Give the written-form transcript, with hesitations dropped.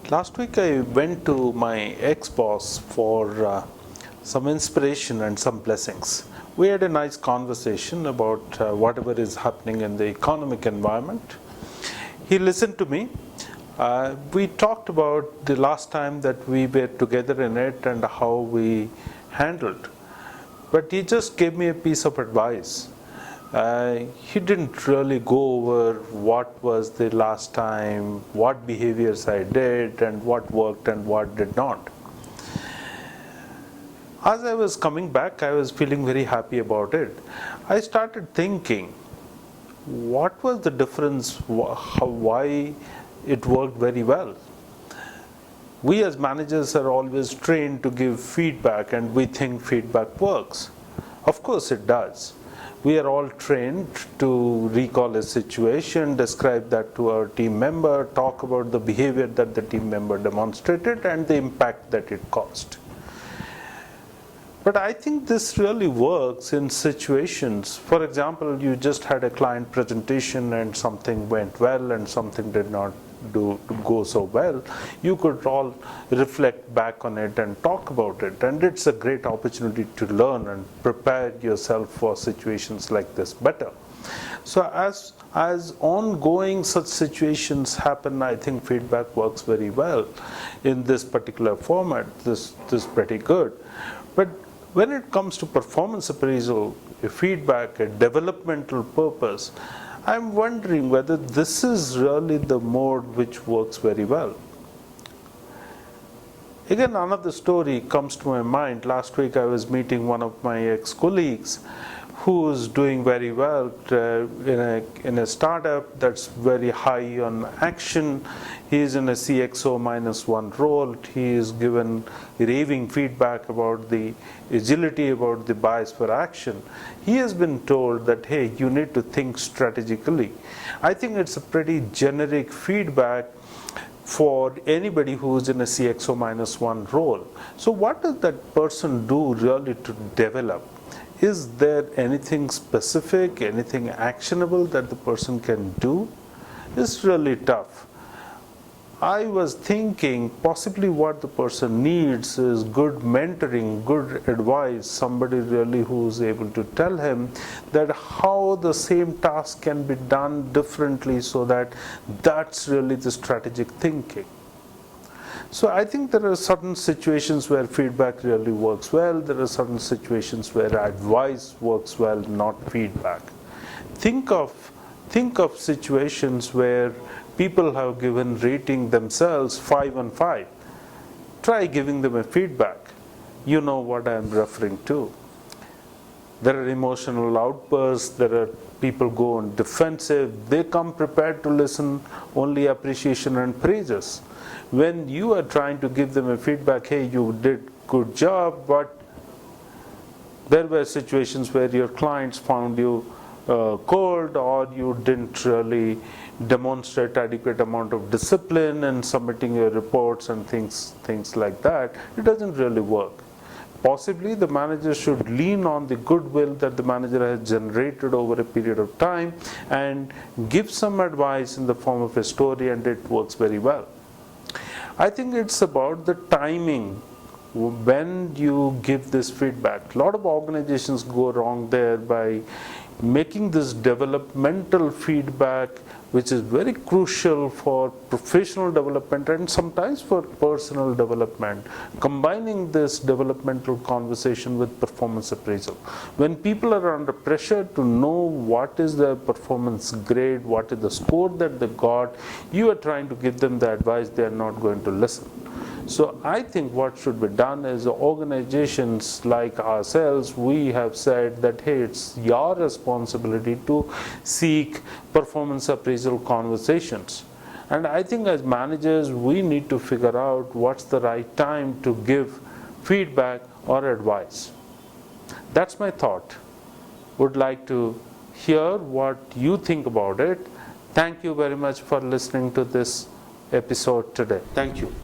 Last week I went to my ex-boss for some inspiration and some blessings. We had a nice conversation about whatever is happening in the economic environment. He listened to me. We talked about the last time that we were together in it and how we handled. But he just gave me a piece of advice. He didn't really go over what was the last time, what behaviors I did, and what worked and what did not. As I was coming back, I was feeling very happy about it. I started thinking, what was the difference, why it worked very well? We as managers are always trained to give feedback, and we think feedback works. Of course it does. We are all trained to recall a situation, describe that to our team member, talk about the behavior that the team member demonstrated and the impact that it caused. But I think this really works in situations. For example, you just had a client presentation and something went well and something did not go so well. You could all reflect back on it and talk about it, and it's a great opportunity to learn and prepare yourself for situations like this better. So as ongoing such situations happen, I think feedback works very well in this particular format. This is pretty good. But when it comes to performance appraisal, a feedback, a developmental purpose, I'm wondering whether this is really the mode which works very well. Again, another story comes to my mind. Last week I was meeting one of my ex-colleagues who is doing very well in a startup that's very high on action. He is in a CXO -1 role. He is given raving feedback about the agility, about the bias for action. He has been told that, hey, you need to think strategically. I think it's a pretty generic feedback for anybody who is in a CXO -1 role. So what does that person do really to develop? Is there anything specific, anything actionable that the person can do? It's really tough. I was thinking possibly what the person needs is good mentoring, good advice, somebody really who's able to tell him that how the same task can be done differently, so that that's really the strategic thinking. So I think there are certain situations where feedback really works well. There are certain situations where advice works well, not feedback. Think of situations where people have given rating themselves 5 on 5. Try giving them a feedback. You know what I'm referring to. There are emotional outbursts, there are people go on defensive, they come prepared to listen only appreciation and praises. When you are trying to give them a feedback, hey, you did good job, but there were situations where your clients found you cold, or you didn't really demonstrate adequate amount of discipline in submitting your reports and things like that, it doesn't really work. Possibly the manager should lean on the goodwill that the manager has generated over a period of time and give some advice in the form of a story, and it works very well. I think it's about the timing when you give this feedback. A lot of organizations go wrong there by making this developmental feedback, which is very crucial for professional development and sometimes for personal development, combining this developmental conversation with performance appraisal. When people are under pressure to know what is their performance grade, what is the score that they got, you are trying to give them the advice, they are not going to listen. So I think what should be done is organizations like ourselves, we have said that, hey, it's your responsibility to seek performance appraisal conversations. And I think as managers, we need to figure out what's the right time to give feedback or advice. That's my thought. Would like to hear what you think about it. Thank you very much for listening to this episode today. Thank you.